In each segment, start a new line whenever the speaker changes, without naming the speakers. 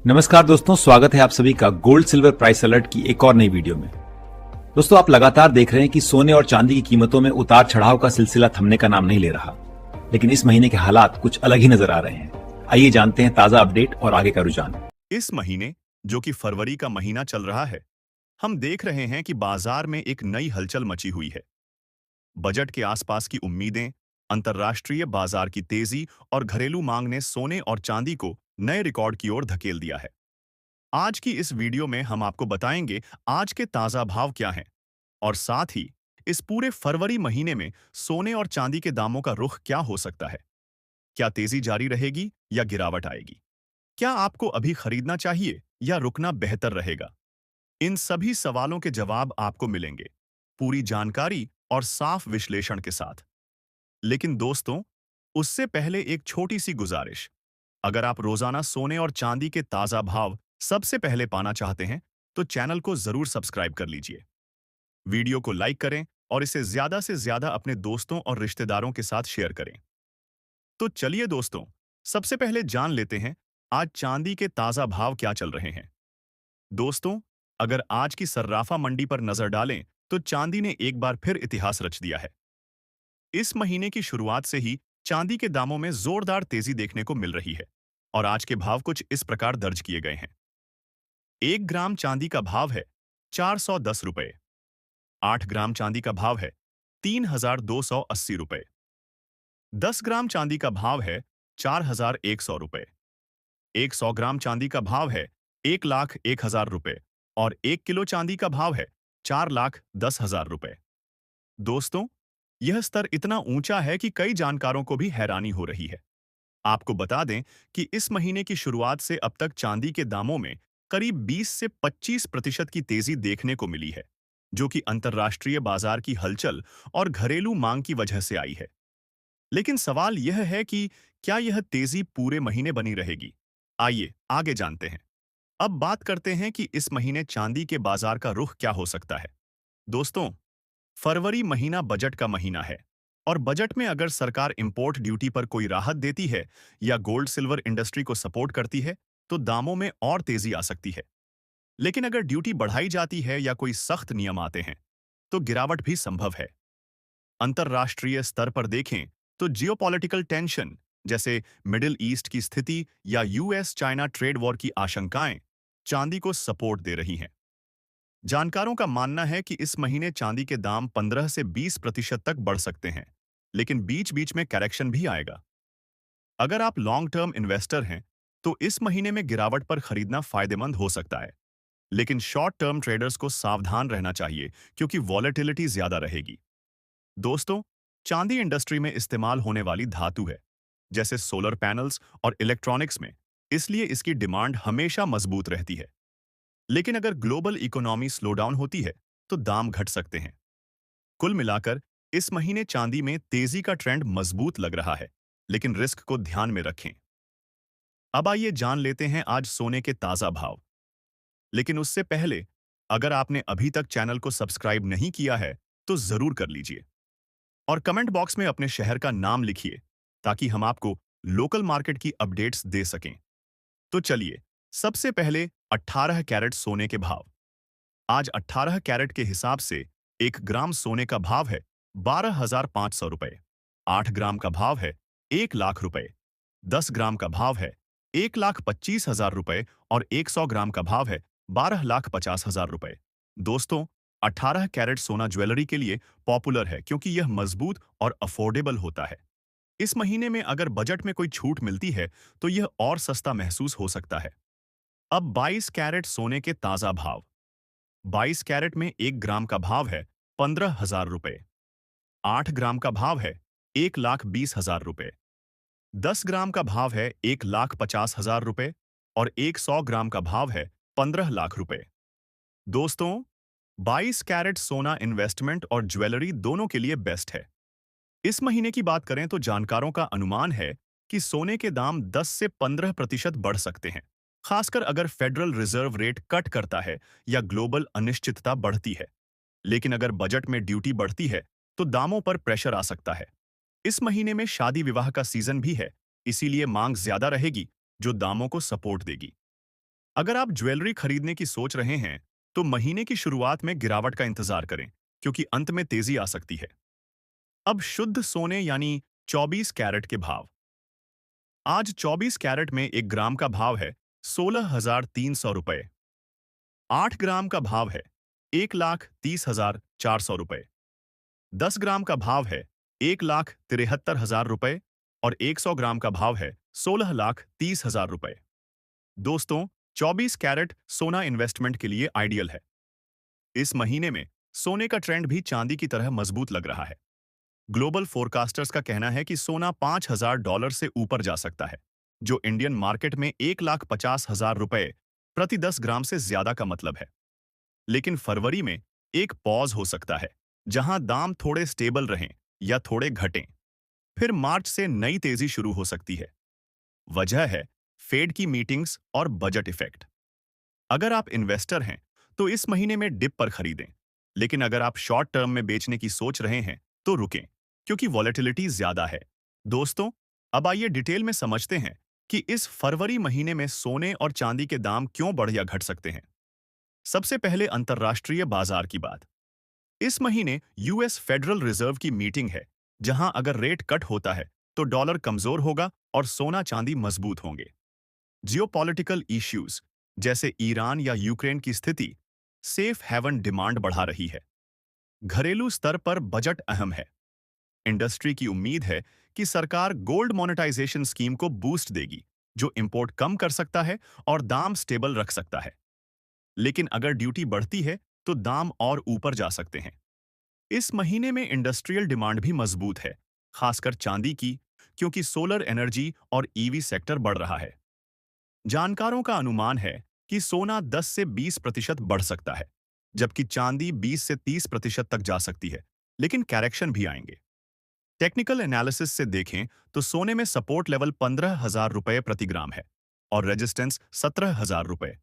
नमस्कार दोस्तों, स्वागत है आप सभी का गोल्ड सिल्वर प्राइस अलर्ट की एक और नई वीडियो में। दोस्तों, आप लगातार देख रहे हैं कि सोने और चांदी की कीमतों में उतार चढ़ाव का सिलसिला थमने का नाम नहीं ले रहा, लेकिन इस महीने के हालात कुछ अलग ही नजर आ रहे हैं। आइए जानते हैं ताजा अपडेट और आगे का रुझान।
इस महीने, जो कि फरवरी का महीना चल रहा है, हम देख रहे हैं कि बाजार में एक नई हलचल मची हुई है। बजट के आसपास की उम्मीदें, अंतर्राष्ट्रीय बाजार की तेजी और घरेलू मांग ने सोने और चांदी को नए रिकॉर्ड की ओर धकेल दिया है। आज की इस वीडियो में हम आपको बताएंगे आज के ताजा भाव क्या हैं और साथ ही इस पूरे फरवरी महीने में सोने और चांदी के दामों का रुख क्या हो सकता है। क्या तेजी जारी रहेगी या गिरावट आएगी? क्या आपको अभी खरीदना चाहिए या रुकना बेहतर रहेगा? इन सभी सवालों के जवाब आपको मिलेंगे, पूरी जानकारी और साफ विश्लेषण के साथ। लेकिन दोस्तों, उससे पहले एक छोटी सी गुजारिश। अगर आप रोजाना सोने और चांदी के ताजा भाव सबसे पहले पाना चाहते हैं, तो चैनल को जरूर सब्सक्राइब कर लीजिए। वीडियो को लाइक करें और इसे ज्यादा से ज्यादा अपने दोस्तों और रिश्तेदारों के साथ शेयर करें। तो चलिए दोस्तों, सबसे पहले जान लेते हैं आज चांदी के ताजा भाव क्या चल रहे हैं। दोस्तों, अगर आज की सर्राफा मंडी पर नजर डालें, तो चांदी ने एक बार फिर इतिहास रच दिया है। इस महीने की शुरुआत से ही चांदी के दामों में जोरदार तेजी देखने को मिल रही है और आज के भाव कुछ इस प्रकार दर्ज किए गए हैं। 1 ग्राम चांदी का भाव है 410 रुपए। 8 ग्राम चांदी का भाव है 3280 रुपए। 10 ग्राम चांदी का भाव है 4100 रुपए। 100 ग्राम चांदी का भाव है 1,01,000 रुपए और 1 किलो चांदी का भाव है 4,10,000 रुपए। दोस्तों, यह स्तर इतना ऊंचा है कि कई जानकारों को भी हैरानी हो रही है। आपको बता दें कि इस महीने की शुरुआत से अब तक चांदी के दामों में करीब 20 से 25% की तेजी देखने को मिली है, जो कि अंतर्राष्ट्रीय बाजार की हलचल और घरेलू मांग की वजह से आई है। लेकिन सवाल यह है कि क्या यह तेजी पूरे महीने बनी रहेगी? आइए आगे जानते हैं। अब बात करते हैं कि इस महीने चांदी के बाजार का रुख क्या हो सकता है। दोस्तों, फरवरी महीना बजट का महीना है और बजट में अगर सरकार इंपोर्ट ड्यूटी पर कोई राहत देती है या गोल्ड सिल्वर इंडस्ट्री को सपोर्ट करती है, तो दामों में और तेजी आ सकती है। लेकिन अगर ड्यूटी बढ़ाई जाती है या कोई सख्त नियम आते हैं, तो गिरावट भी संभव है। अंतर्राष्ट्रीय स्तर पर देखें तो जियोपॉलिटिकल टेंशन, जैसे मिडिल ईस्ट की स्थिति या यूएस चाइना ट्रेड वॉर की आशंकाएं चांदी को सपोर्ट दे रही हैं। जानकारों का मानना है कि इस महीने चांदी के दाम 15 से 20% तक बढ़ सकते हैं, लेकिन बीच बीच में करेक्शन भी आएगा। अगर आप लॉन्ग टर्म इन्वेस्टर हैं, तो इस महीने में गिरावट पर खरीदना फायदेमंद हो सकता है। लेकिन शॉर्ट टर्म ट्रेडर्स को सावधान रहना चाहिए, क्योंकि वॉलेटिलिटी ज्यादा रहेगी। दोस्तों, चांदी इंडस्ट्री में इस्तेमाल होने वाली धातु है, जैसे सोलर पैनल्स और इलेक्ट्रॉनिक्स में, इसलिए इसकी डिमांड हमेशा मजबूत रहती है। लेकिन अगर ग्लोबल इकोनॉमी स्लो डाउन होती है, तो दाम घट सकते हैं। कुल मिलाकर इस महीने चांदी में तेजी का ट्रेंड मजबूत लग रहा है, लेकिन रिस्क को ध्यान में रखें। अब आइए जान लेते हैं आज सोने के ताजा भाव। लेकिन उससे पहले, अगर आपने अभी तक चैनल को सब्सक्राइब नहीं किया है, तो जरूर कर लीजिए और कमेंट बॉक्स में अपने शहर का नाम लिखिए, ताकि हम आपको लोकल मार्केट की अपडेट्स दे सकें। तो चलिए, सबसे पहले 18 कैरेट सोने के भाव। आज 18 कैरेट के हिसाब से 1 ग्राम सोने का भाव है 12,500 रुपए। 8 ग्राम का भाव है 1 लाख रुपए। 10 ग्राम का भाव है 1,25,000 रुपए और 100 ग्राम का भाव है 12,50,000 रुपए। दोस्तों, 18 कैरेट सोना ज्वेलरी के लिए पॉपुलर है, क्योंकि यह मजबूत और अफोर्डेबल होता है। इस महीने में अगर बजट में कोई छूट मिलती है, तो यह और सस्ता महसूस हो सकता है। अब 22 कैरेट सोने के ताजा भाव। 22 कैरेट में 1 ग्राम का भाव है 15,000 रुपए। 8 ग्राम का भाव है 1,20,000 रुपए। 10 ग्राम का भाव है 1,50,000 रुपए और 100 ग्राम का भाव है 15 लाख रुपए। दोस्तों, 22 कैरेट सोना इन्वेस्टमेंट और ज्वेलरी दोनों के लिए बेस्ट है। इस महीने की बात करें तो जानकारों का अनुमान है कि सोने के दाम 10 से 15% बढ़ सकते हैं, खासकर अगर फेडरल रिजर्व रेट कट करता है या ग्लोबल अनिश्चितता बढ़ती है। लेकिन अगर बजट में ड्यूटी बढ़ती है, तो दामों पर प्रेशर आ सकता है। इस महीने में शादी विवाह का सीजन भी है, इसीलिए मांग ज्यादा रहेगी, जो दामों को सपोर्ट देगी। अगर आप ज्वेलरी खरीदने की सोच रहे हैं, तो महीने की शुरुआत में गिरावट का इंतजार करें, क्योंकि अंत में तेजी आ सकती है। अब शुद्ध सोने यानी 24 कैरेट के भाव। आज 24 कैरेट में 1 ग्राम का भाव है 16,300 रुपए। 8 ग्राम का भाव है 1,30,400 रुपए। 10 ग्राम का भाव है 1,73,000 रुपए और 100 ग्राम का भाव है 16,30,000 रुपए। दोस्तों, 24 कैरेट सोना इन्वेस्टमेंट के लिए आइडियल है। इस महीने में सोने का ट्रेंड भी चांदी की तरह मजबूत लग रहा है। ग्लोबल फोरकास्टर्स का कहना है कि सोना $5,000 से ऊपर जा सकता है, जो इंडियन मार्केट में 1,50,000 रुपए प्रति 10 ग्राम से ज्यादा का मतलब है। लेकिन फरवरी में एक पॉज हो सकता है, जहां दाम थोड़े स्टेबल रहें या थोड़े घटें। फिर मार्च से नई तेजी शुरू हो सकती है। वजह है फेड की मीटिंग्स और बजट इफेक्ट। अगर आप इन्वेस्टर हैं, तो इस महीने में डिप पर खरीदें। लेकिन अगर आप शॉर्ट टर्म में बेचने की सोच रहे हैं, तो रुकें, क्योंकि वॉलेटिलिटी ज्यादा है। दोस्तों, अब आइए डिटेल में समझते हैं कि इस फरवरी महीने में सोने और चांदी के दाम क्यों बढ़ या घट सकते हैं। सबसे पहले अंतर्राष्ट्रीय बाजार की बात। इस महीने यूएस फेडरल रिजर्व की मीटिंग है, जहां अगर रेट कट होता है, तो डॉलर कमजोर होगा और सोना चांदी मजबूत होंगे। जियोपॉलिटिकल इश्यूज जैसे ईरान या यूक्रेन की स्थिति सेफ हेवन डिमांड बढ़ा रही है। घरेलू स्तर पर बजट अहम है। इंडस्ट्री की उम्मीद है कि सरकार गोल्ड मोनेटाइजेशन स्कीम को बूस्ट देगी, जो इंपोर्ट कम कर सकता है और दाम स्टेबल रख सकता है। लेकिन अगर ड्यूटी बढ़ती है, तो दाम और ऊपर जा सकते हैं। इस महीने में इंडस्ट्रियल डिमांड भी मजबूत है, खासकर चांदी की, क्योंकि सोलर एनर्जी और ईवी सेक्टर बढ़ रहा है। जानकारों का अनुमान है कि सोना 10 से 20% बढ़ सकता है, जबकि चांदी 20 से 30% तक जा सकती है, लेकिन करेक्शन भी आएंगे। टेक्निकल एनालिसिस से देखें तो सोने में सपोर्ट लेवल 15,000 रुपए प्रति ग्राम है और रेजिस्टेंस 17,000 रुपए।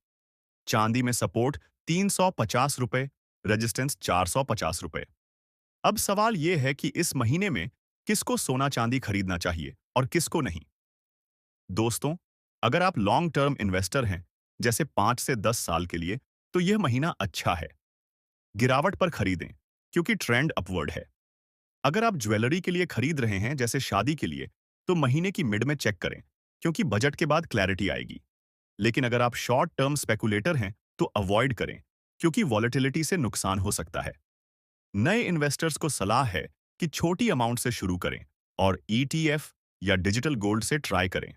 चांदी में सपोर्ट 350 रुपए, रेजिस्टेंस 450 रुपए। अब सवाल यह है कि इस महीने में किसको सोना चांदी खरीदना चाहिए और किसको नहीं। दोस्तों, अगर आप लॉन्ग टर्म इन्वेस्टर हैं, जैसे 5 से 10 साल के लिए, तो यह महीना अच्छा है। गिरावट पर खरीदें, क्योंकि ट्रेंड अपवर्ड है। अगर आप ज्वेलरी के लिए खरीद रहे हैं, जैसे शादी के लिए, तो महीने की मिड में चेक करें, क्योंकि बजट के बाद क्लैरिटी आएगी। लेकिन अगर आप शॉर्ट टर्म स्पेकुलेटर हैं, तो अवॉइड करें, क्योंकि वॉलेटिलिटी से नुकसान हो सकता है। नए इन्वेस्टर्स को सलाह है कि छोटी अमाउंट से शुरू करें और ईटीएफ या डिजिटल गोल्ड से ट्राई करें।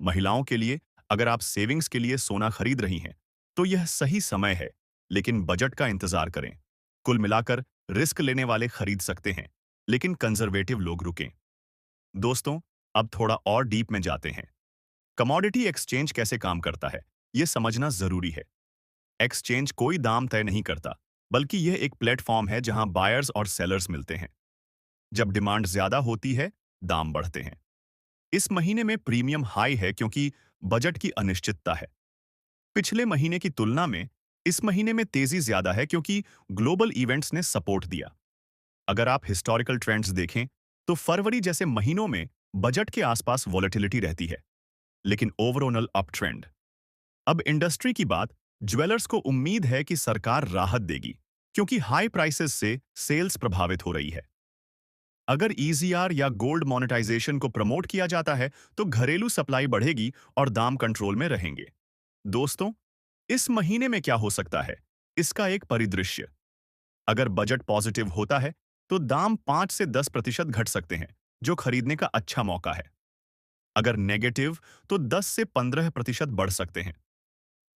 महिलाओं के लिए, अगर आप सेविंग्स के लिए सोना खरीद रही हैं, तो यह सही समय है, लेकिन बजट का इंतजार करें। कुल मिलाकर रिस्क लेने वाले खरीद सकते हैं, लेकिन कंजर्वेटिव लोग रुकें। दोस्तों, अब थोड़ा और डीप में जाते हैं। कमोडिटी एक्सचेंज कैसे काम करता है, यह समझना जरूरी है। एक्सचेंज कोई दाम तय नहीं करता, बल्कि यह एक प्लेटफॉर्म है जहां बायर्स और सेलर्स मिलते हैं। जब डिमांड ज्यादा होती है, दाम बढ़ते हैं। इस महीने में प्रीमियम हाई है, क्योंकि बजट की अनिश्चितता है। पिछले महीने की तुलना में इस महीने में तेजी ज्यादा है, क्योंकि ग्लोबल इवेंट्स ने सपोर्ट दिया। अगर आप हिस्टोरिकल ट्रेंड्स देखें, तो फरवरी जैसे महीनों में बजट के आसपास वॉलेटिलिटी रहती है, लेकिन ओवरऑल अप ट्रेंड। अब इंडस्ट्री की बात। ज्वेलर्स को उम्मीद है कि सरकार राहत देगी, क्योंकि हाई प्राइसेस से सेल्स प्रभावित हो रही है। अगर ईजीआर या गोल्ड मोनेटाइजेशन को प्रमोट किया जाता है, तो घरेलू सप्लाई बढ़ेगी और दाम कंट्रोल में रहेंगे। दोस्तों, इस महीने में क्या हो सकता है, इसका एक परिदृश्य। अगर बजट पॉजिटिव होता है, तो दाम 5 से 10% घट सकते हैं, जो खरीदने का अच्छा मौका है। अगर नेगेटिव, तो 10 से 15% बढ़ सकते हैं।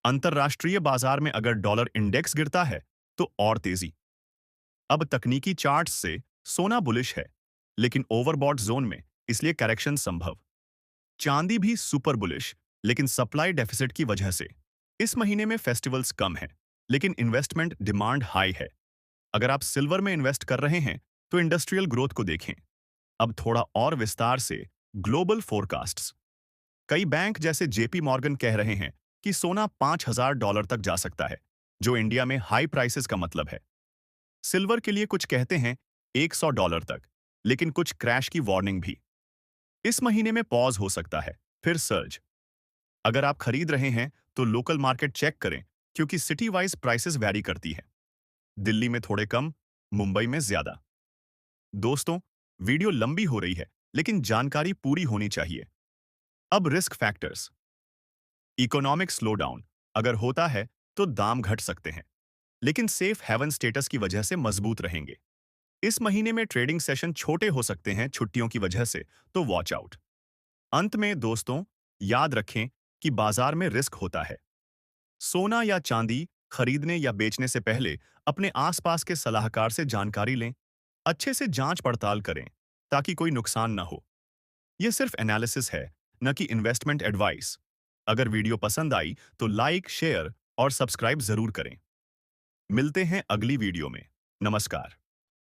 अंतरराष्ट्रीय बाजार में अगर डॉलर इंडेक्स गिरता है, तो और तेजी। अब तकनीकी चार्ट्स से सोना बुलिश है, लेकिन ओवरबॉट जोन में, इसलिए करेक्शन संभव। चांदी भी सुपर बुलिश, लेकिन सप्लाई डेफिसिट की वजह से। इस महीने में फेस्टिवल्स कम हैं, लेकिन इन्वेस्टमेंट डिमांड हाई है। अगर आप सिल्वर में इन्वेस्ट कर रहे हैं, तो इंडस्ट्रियल ग्रोथ को देखें। अब थोड़ा और विस्तार से ग्लोबल फोरकास्ट्स। कई बैंक जैसे जेपी मॉर्गन कह रहे हैं कि सोना $5,000 तक जा सकता है, जो इंडिया में हाई प्राइसेस का मतलब है। सिल्वर के लिए कुछ कहते हैं $100 तक, लेकिन कुछ क्रैश की वार्निंग भी। इस महीने में पॉज हो सकता है, फिर सर्ज। अगर आप खरीद रहे हैं, तो लोकल मार्केट चेक करें, क्योंकि सिटी वाइज प्राइसेस वैरी करती है। दिल्ली में थोड़े कम, मुंबई में ज्यादा। दोस्तों, वीडियो लंबी हो रही है, लेकिन जानकारी पूरी होनी चाहिए। अब रिस्क फैक्टर्स। इकोनॉमिक स्लोडाउन अगर होता है तो दाम घट सकते हैं, लेकिन सेफ हेवन स्टेटस की वजह से मजबूत रहेंगे। इस महीने में ट्रेडिंग सेशन छोटे हो सकते हैं छुट्टियों की वजह से, तो वॉच आउट। अंत में दोस्तों, याद रखें कि बाजार में रिस्क होता है। सोना या चांदी खरीदने या बेचने से पहले अपने आसपास के सलाहकार से जानकारी लें। अच्छे से जांच पड़ताल करें ताकि कोई नुकसान ना हो। यह सिर्फ एनालिसिस है, न कि इन्वेस्टमेंट एडवाइस। अगर वीडियो पसंद आई तो लाइक, शेयर और सब्सक्राइब जरूर करें। मिलते हैं अगली वीडियो में। नमस्कार।